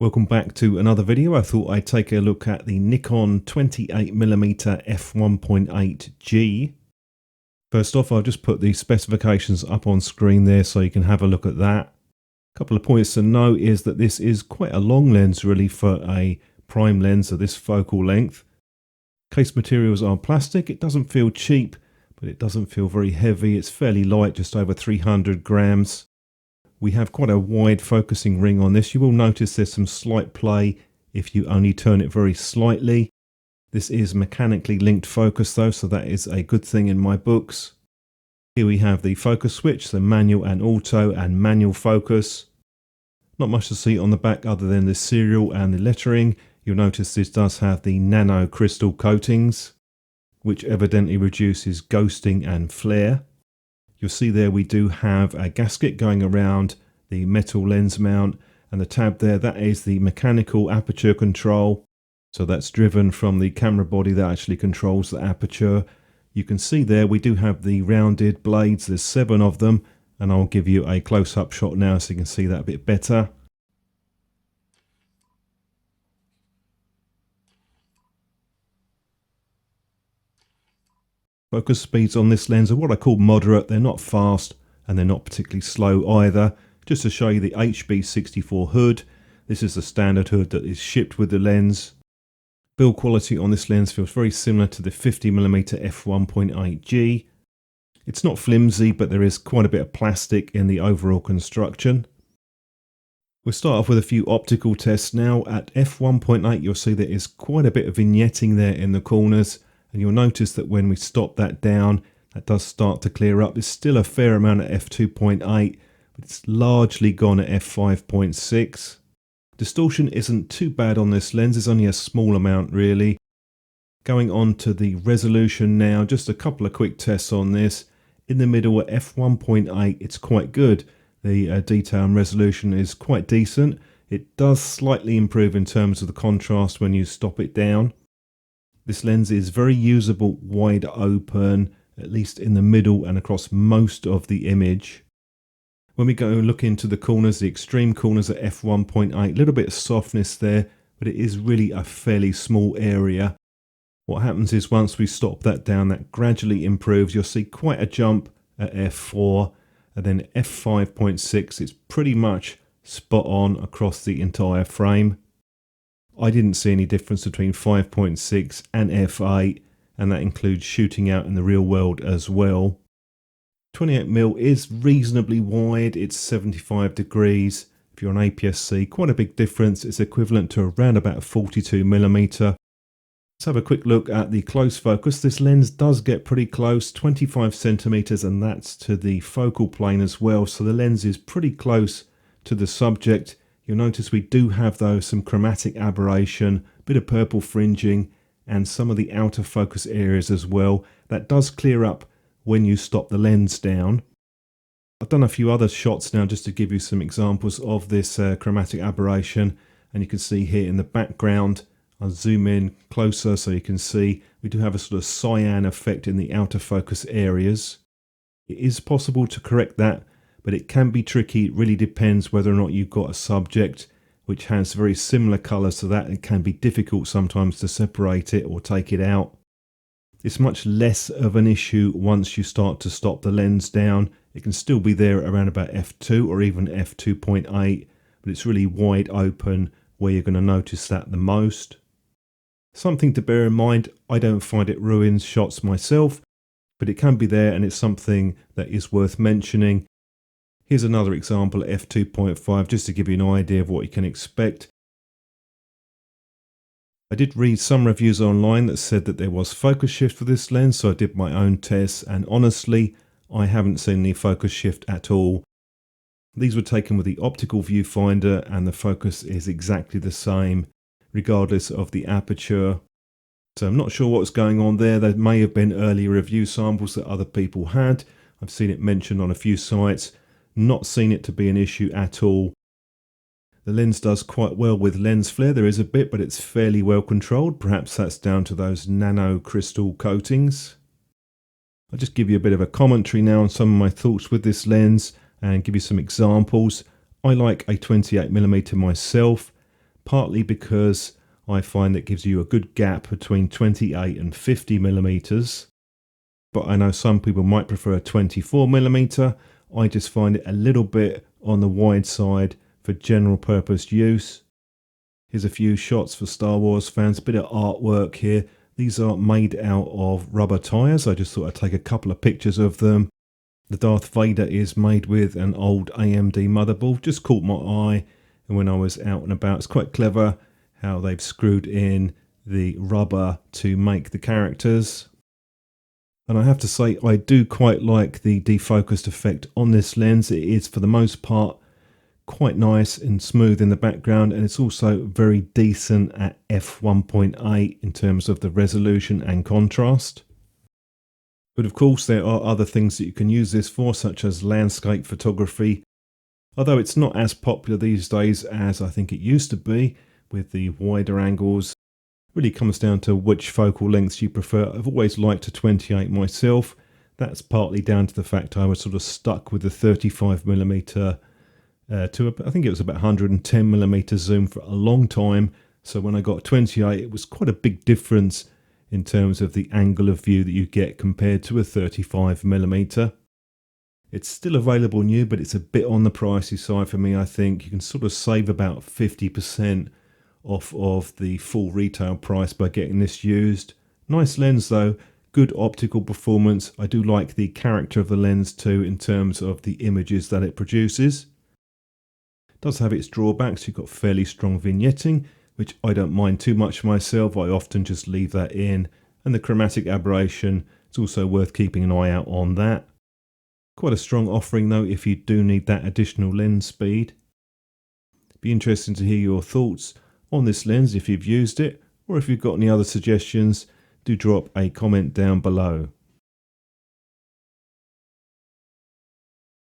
Welcome back to another video. I thought I'd take a look at the Nikon 28mm f1.8G. First off, I'll just put the specifications up on screen there so you can have a look at that. A couple of points to note is that this is quite a long lens really for a prime lens of this focal length. Case materials are plastic. It doesn't feel cheap, but it doesn't feel very heavy. It's fairly light, just over 300 grams. We have quite a wide focusing ring on this. You will notice there's some slight play if you only turn it very slightly. This is mechanically linked focus though, so that is a good thing in my books. Here we have the focus switch, so manual and auto and manual focus. Not much to see on the back other than the serial and the lettering. You'll notice this does have the nano crystal coatings, which evidently reduces ghosting and flare. You'll see there we do have a gasket going around the metal lens mount, and the tab there, that is the mechanical aperture control. So that's driven from the camera body that actually controls the aperture. You can see there we do have the rounded blades, there's 7 of them, and I'll give you a close-up shot now so you can see that a bit better. Focus speeds on this lens are what I call moderate. They're not fast and they're not particularly slow either. Just to show you the HB64 hood. This is the standard hood that is shipped with the lens. Build quality on this lens feels very similar to the 50mm f1.8G. It's not flimsy, but there is quite a bit of plastic in the overall construction. We'll start off with a few optical tests now. At f1.8 you'll see there is quite a bit of vignetting there in the corners. And you'll notice that when we stop that down, that does start to clear up. There's still a fair amount at f2.8, but it's largely gone at f5.6. Distortion isn't too bad on this lens. It's only a small amount really. Going on to the resolution now, just a couple of quick tests on this. In the middle at f1.8, it's quite good. The detail and resolution is quite decent. It does slightly improve in terms of the contrast when you stop it down. This lens is very usable wide open, at least in the middle and across most of the image. When we go and look into the corners, the extreme corners at f1.8, a little bit of softness there, but it is really a fairly small area. What happens is once we stop that down, that gradually improves. You'll see quite a jump at f4, and then f5.6, it's pretty much spot on across the entire frame. I didn't see any difference between 5.6 and f8, and that includes shooting out in the real world as well. 28mm is reasonably wide, it's 75 degrees. If you're on APS-C, quite a big difference. It's equivalent to around about 42mm. Let's have a quick look at the close focus. This lens does get pretty close, 25 centimeters, and that's to the focal plane as well. So the lens is pretty close to the subject. You'll notice we do have though some chromatic aberration, a bit of purple fringing, and some of the outer focus areas as well. That does clear up when you stop the lens down. I've done a few other shots now just to give you some examples of this chromatic aberration, and you can see here in the background, I'll zoom in closer so you can see we do have a sort of cyan effect in the outer focus areas. It is possible to correct that, but it can be tricky. It really depends whether or not you've got a subject which has very similar colours to that. It can be difficult sometimes to separate it or take it out. It's much less of an issue once you start to stop the lens down. It can still be there around about f2 or even f2.8, but it's really wide open where you're going to notice that the most. Something to bear in mind, I don't find it ruins shots myself, but it can be there and it's something that is worth mentioning. Here's another example at f2.5 just to give you an idea of what you can expect. I did read some reviews online that said that there was focus shift for this lens, so I did my own tests, and honestly I haven't seen any focus shift at all. These were taken with the optical viewfinder and the focus is exactly the same regardless of the aperture. So I'm not sure what's going on there. There may have been earlier review samples that other people had. I've seen it mentioned on a few sites. Not seen it to be an issue at all. The lens does quite well with lens flare. There is a bit, but it's fairly well controlled. Perhaps that's down to those nano crystal coatings. I'll just give you a bit of a commentary now on some of my thoughts with this lens and give you some examples. I like a 28mm myself, partly because I find it gives you a good gap between 28 and 50 millimeters. But I know some people might prefer a 24 millimeter. I just find it a little bit on the wide side for general purpose use. Here's a few shots for Star Wars fans, a bit of artwork here. These are made out of rubber tyres. I just thought I'd take a couple of pictures of them. The Darth Vader is made with an old AMD motherboard, just caught my eye. And when I was out and about, it's quite clever how they've screwed in the rubber to make the characters. And I have to say, I do quite like the defocused effect on this lens. It is, for the most part, quite nice and smooth in the background, and it's also very decent at f1.8 in terms of the resolution and contrast. But of course there are other things that you can use this for, such as landscape photography, although it's not as popular these days as I think it used to be with the wider angles. Really comes down to which focal lengths you prefer. I've always liked a 28 myself. That's partly down to the fact I was sort of stuck with the 35mm to I think it was about 110mm zoom for a long time. So when I got 28, it was quite a big difference in terms of the angle of view that you get compared to a 35mm. It's still available new, but it's a bit on the pricey side for me. I think you can sort of save about 50% off of the full retail price by getting this used. Nice lens though, good optical performance. I do like the character of the lens too in terms of the images that it produces. It does have its drawbacks. You've got fairly strong vignetting, which I don't mind too much myself. I often just leave that in. And the chromatic aberration, it's also worth keeping an eye out on that. Quite a strong offering though if you do need that additional lens speed. Be interesting to hear your thoughts on this lens if you've used it, or if you've got any other suggestions, do drop a comment down below.